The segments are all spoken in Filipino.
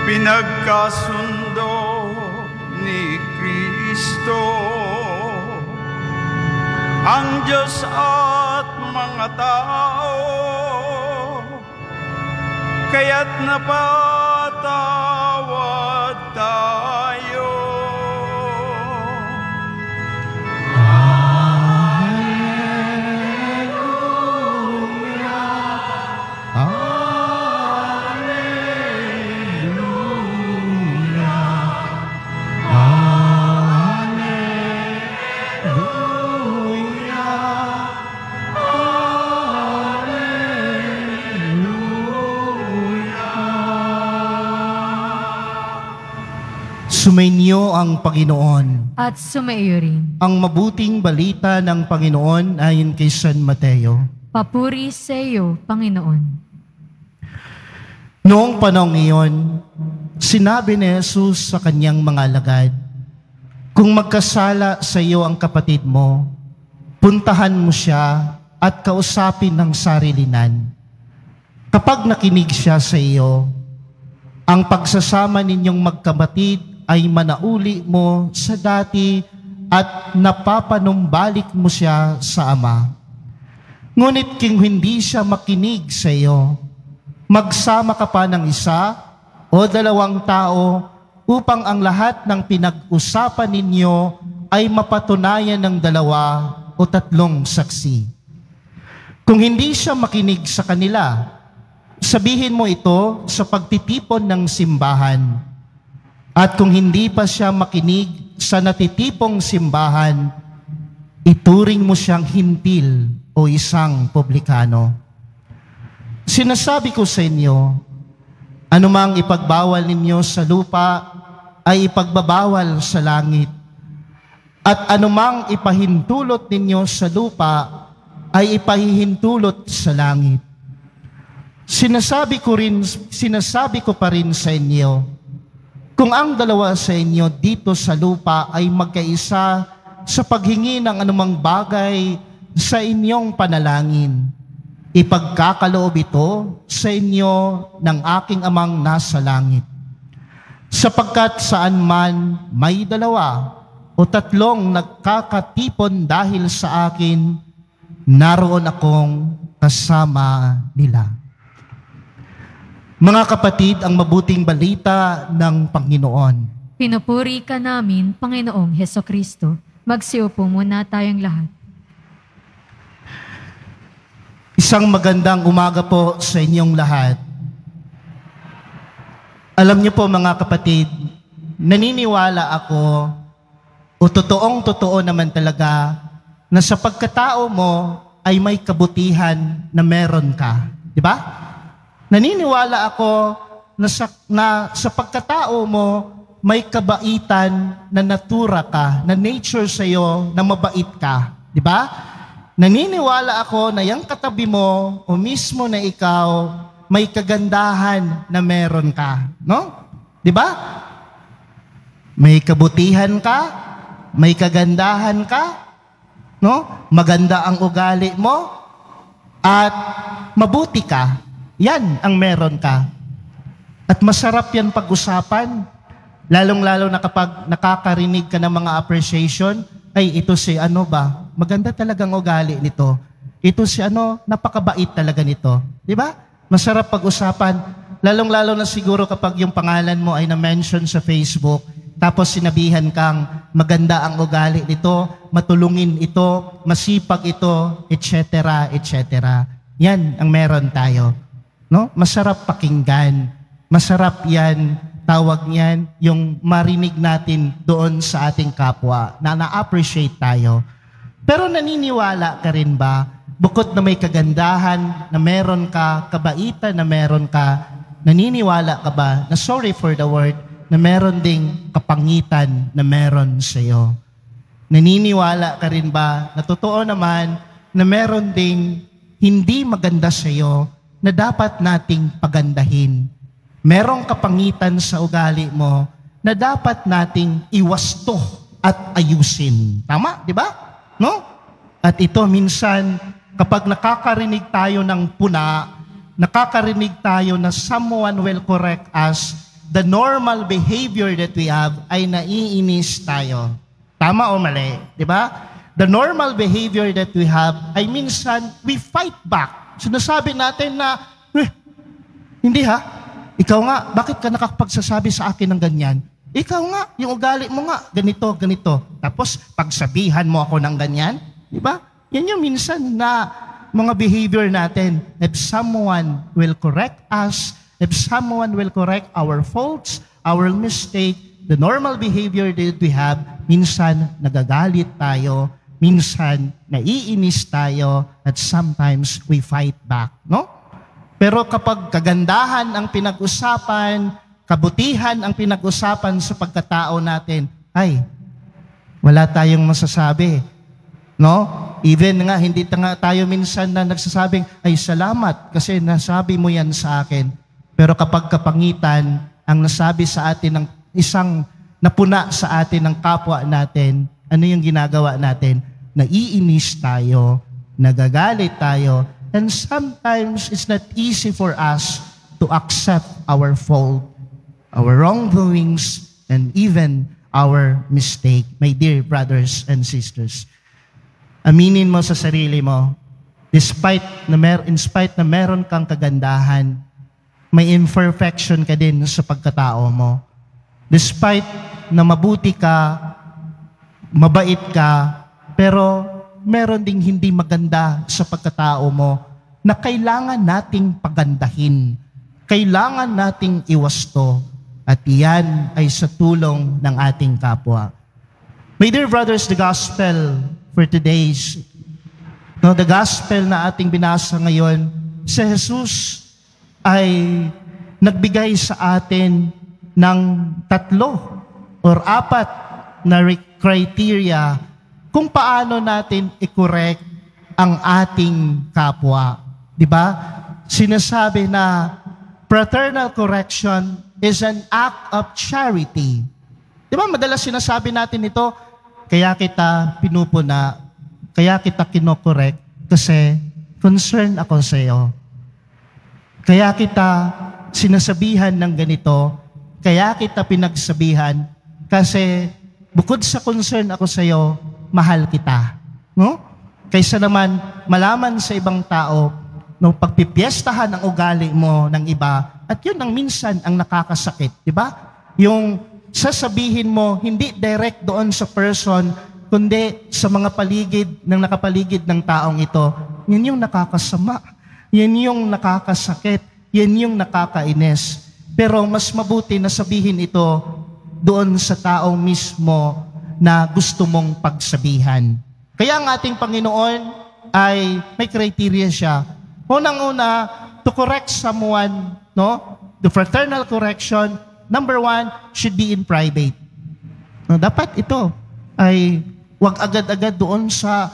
Pinagkasundo ni Kristo ang Diyos at mga tao, kaya't napatawad tayo. Sumainyo ang Panginoon. At sumaiyo rin. Ang mabuting balita ng Panginoon ayon kay San Mateo. Papuri sa iyo, Panginoon. Noong panahong iyon, sinabi ni Jesus sa kanyang mga alagad, kung magkasala sa iyo ang kapatid mo, puntahan mo siya at kausapin ng sarilinan. Kapag nakinig siya sa iyo, ang pagsasama ninyong magkapatid ay manauli mo sa dati at napapanumbalik mo siya sa Ama. Ngunit kung hindi siya makinig sa iyo, magsama ka pa ng isa o dalawang tao upang ang lahat ng pinag-usapan ninyo ay mapatunayan ng 2 o 3 saksi. Kung hindi siya makinig sa kanila, sabihin mo ito sa pagtitipon ng simbahan. At kung hindi pa siya makinig sa natitipong simbahan, ituring mo siyang hintil o isang publikano. Sinasabi ko sa inyo, anumang ipagbawal ninyo sa lupa ay ipagbabawal sa langit. At anumang ipahintulot ninyo sa lupa ay ipahihintulot sa langit. Sinasabi ko pa rin sa inyo, kung ang 2 sa inyo dito sa lupa ay magkaisa sa paghingi ng anumang bagay sa inyong panalangin, ipagkakaloob ito sa inyo ng aking Amang nasa langit. Sapagkat saan man may 2 o 3 nagkakatipon dahil sa akin, naroon akong kasama nila. Mga kapatid, ang mabuting balita ng Panginoon. Pinupuri ka namin, Panginoong Hesukristo. Magsiupo muna tayong lahat. Isang magandang umaga po sa inyong lahat. Alam niyo po mga kapatid, naniniwala ako o totoong-totoo naman talaga na sa pagkatao mo ay may kabutihan na meron ka. Di ba? Naniniwala ako na sa pagkatao mo, may kabaitan na natura ka, na nature sa iyo, na mabait ka. Di ba? Naniniwala ako na yung katabi mo, o mismo na ikaw, may kagandahan na meron ka. No? Di ba? May kabutihan ka, may kagandahan ka, no? Maganda ang ugali mo, at mabuti ka. Yan ang meron ka. At masarap yan pag-usapan. Lalong-lalo na kapag nakakarinig ka ng mga appreciation, ay ito si ano ba? Maganda talagang ugali nito. Ito si ano, napakabait talaga nito. Di ba? Masarap pag-usapan. Lalong-lalo na siguro kapag yung pangalan mo ay na-mention sa Facebook, tapos sinabihan kang maganda ang ugali nito, matulungin ito, masipag ito, etc., etc. Yan ang meron tayo. No? Masarap pakinggan. Masarap yan, tawag niyan, yung marinig natin doon sa ating kapwa, na na-appreciate tayo. Pero naniniwala ka rin ba, bukod na may kagandahan na meron ka, kabaitan na meron ka, naniniwala ka ba na, sorry for the word, na meron ding kapangitan na meron sa iyo? Naniniwala ka rin ba na totoo naman na meron ding hindi maganda sa iyo na dapat nating pagandahin? Merong kapangitan sa ugali mo na dapat nating iwasto at ayusin. Tama, di ba? No? At ito minsan, kapag nakakarinig tayo ng puna, nakakarinig tayo na someone will correct us, the normal behavior that we have ay naiinis tayo. Tama o mali? Di ba? The normal behavior that we have ay minsan we fight back. Sinasabi natin na, hindi ha, ikaw nga, bakit ka nakapagsasabi sa akin ng ganyan? Ikaw nga, yung ugali mo nga, ganito, ganito. Tapos, pagsabihan mo ako ng ganyan, di ba? Yan yung minsan na mga behavior natin. If someone will correct us, if someone will correct our faults, our mistake, the normal behavior that we have, minsan nagagalit tayo, minsan naiinis tayo, at sometimes we fight back, no? Pero kapag kagandahan ang pinag-usapan, kabutihan ang pinag-usapan sa pagkatao natin, ay, wala tayong masasabi, no? Even nga, hindi tayo minsan na nagsasabing, ay salamat kasi nasabi mo yan sa akin. Pero kapag kapangitan, ang nasabi sa atin ng isang napuna sa atin ng kapwa natin, ano yung ginagawa natin? Naiinis tayo, nagagalit tayo, and sometimes it's not easy for us to accept our fault, our wrongdoings, and even our mistake. My dear brothers and sisters, aminin mo sa sarili mo, in spite na meron kang kagandahan, may imperfection ka din sa pagkatao mo. Despite na mabuti ka, mabait ka, pero meron ding hindi maganda sa pagkatao mo na kailangan nating pagandahin. Kailangan nating iwasto. At iyan ay sa tulong ng ating kapwa. My dear brothers, the gospel for today's, the gospel na ating binasa ngayon, si Jesus ay nagbigay sa atin ng 3 or 4 na criteria kung paano natin i-correct ang ating kapwa. Di ba? Sinasabi na fraternal correction is an act of charity. Di ba? Madalas sinasabi natin ito, kaya kita pinupuna, kaya kita kinokorek kasi concern ako sa iyo. Kaya kita sinasabihan ng ganito, kaya kita pinagsabihan kasi bukod sa concern ako sa iyo, mahal kita. No? Kaysa naman malaman sa ibang tao, no, pagpipiestahan ang ugali mo ng iba, at yun ang minsan ang nakakasakit, di ba? Yung sasabihin mo, hindi direct doon sa person, kundi sa mga paligid, ng nakapaligid ng taong ito, yan yung nakakasama, yan yung nakakasakit, yan yung nakakainis. Pero mas mabuti na sabihin ito doon sa taong mismo na gusto mong pagsabihan. Kaya ang ating Panginoon ay may criteria siya. Unang-una, to correct someone, no? The fraternal correction, number 1, should be in private. No, dapat ito ay wag agad-agad doon sa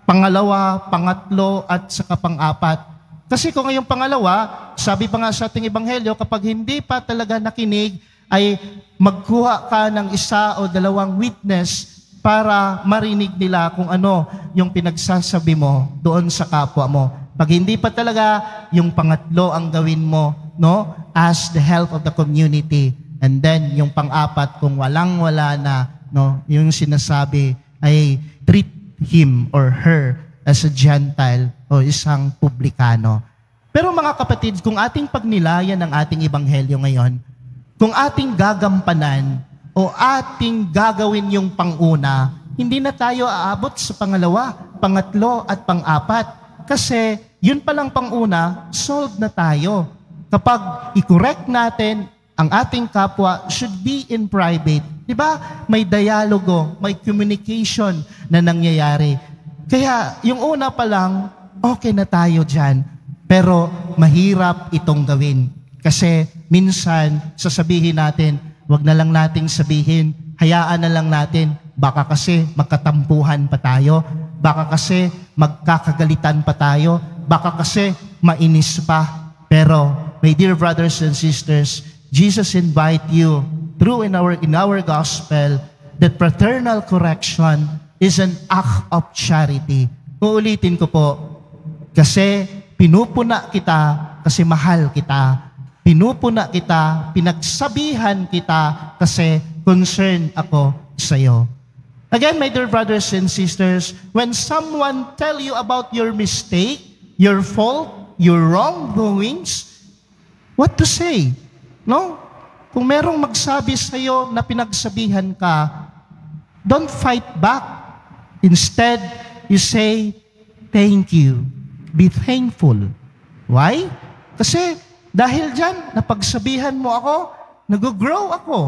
pangalawa, pangatlo, at saka pang-4. Kasi kung ngayong pangalawa, sabi pa nga sa ating ebanghelyo, kapag hindi pa talaga nakinig, ay magkuha ka ng 1 o 2 witness para marinig nila kung ano yung pinagsasabi mo doon sa kapwa mo. Pag hindi pa talaga, yung pangatlo ang gawin mo, no? As the help of the community. And then, yung pang-4, kung walang-wala na, no? Yung sinasabi ay treat him or her as a Gentile o isang publikano. Pero mga kapatid, kung ating pagnilayan ang ating ebanghelyo ngayon, kung ating gagampanan o ating gagawin yung pang-una, hindi na tayo aabot sa pangalawa, pangatlo at pang-4. Kasi yun palang pang-una, solved na tayo. Kapag i-correct natin, ang ating kapwa should be in private. Diba? May dialogo, may communication na nangyayari. Kaya yung una pa lang, okay na tayo dyan. Pero mahirap itong gawin. Kasi minsan, sasabihin natin, wag na lang nating sabihin, hayaan na lang natin, baka kasi magkatampuhan pa tayo, baka kasi magkakagalitan pa tayo, baka kasi mainis pa. Pero, my dear brothers and sisters, Jesus invite you through in our gospel that fraternal correction is an act of charity. Uulitin ko po, kasi pinupuna kita kasi mahal kita. pinupuna kita, pinagsabihan kita kasi concerned ako sa iyo. Again, my dear brothers and sisters, when someone tell you about your mistake, your fault, your wrongdoings, what to say? No? Kung merong magsabi sa iyo na pinagsabihan ka, don't fight back. Instead, you say, thank you. Be thankful. Why? Kasi dahil dyan, napagsabihan mo ako, nag-grow ako.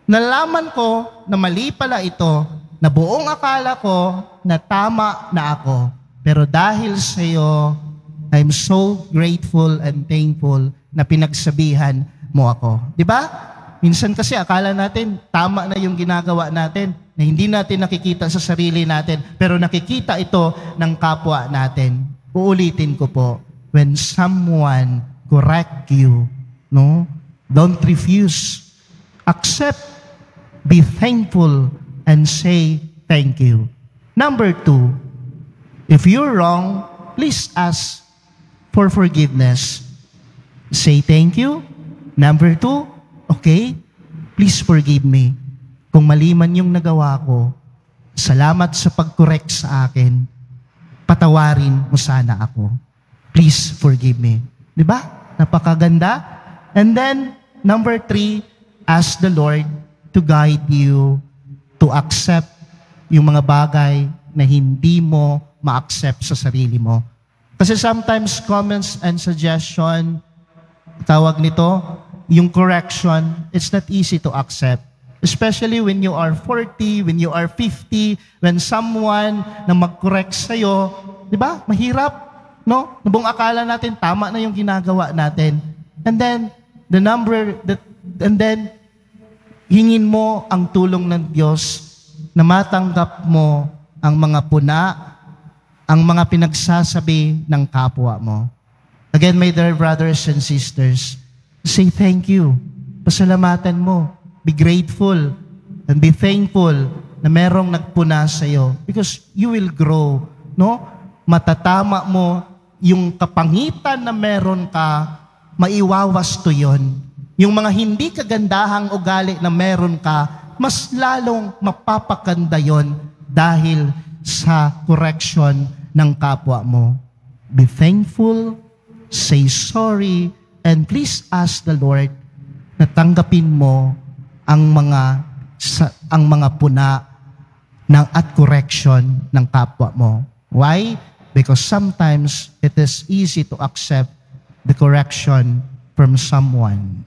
Nalaman ko na mali pala ito, na buong akala ko na tama na ako. Pero dahil sa iyo, I'm so grateful and thankful na pinagsabihan mo ako. Di ba? Minsan kasi akala natin tama na yung ginagawa natin, na hindi natin nakikita sa sarili natin, pero nakikita ito ng kapwa natin. Uulitin ko po, when someone correct you, no? Don't refuse. Accept, be thankful, and say thank you. Number 2, if you're wrong, please ask for forgiveness. Say thank you. Number 2, okay, please forgive me. Kung mali man yung nagawa ko, salamat sa pag-correct sa akin. Patawarin mo sana ako. Please forgive me. Di ba? Napakaganda. And then, number 3, ask the Lord to guide you to accept yung mga bagay na hindi mo ma-accept sa sarili mo. Kasi sometimes comments and suggestion, tawag nito, yung correction, it's not easy to accept. Especially when you are 40, when you are 50, when someone na mag-correct sa'yo, di ba? Mahirap, no? Buong akala natin, tama na yung ginagawa natin. And then, hingin mo ang tulong ng Diyos na matanggap mo ang mga puna, ang mga pinagsasabi ng kapwa mo. Again, my dear brothers and sisters, say thank you. Pasalamatan mo. Be grateful and be thankful na merong nagpuna sa iyo because you will grow, no? Matatama mo yung kapangitan na meron ka, maiwawasto yon. Yung mga hindi kagandahang ugali na meron ka, mas lalong mapapaganda yon dahil sa correction ng kapwa mo. Be thankful, say sorry, and please ask the Lord na tanggapin mo ang mga puna at correction ng kapwa mo. Why? Because sometimes it is easy to accept the correction from someone.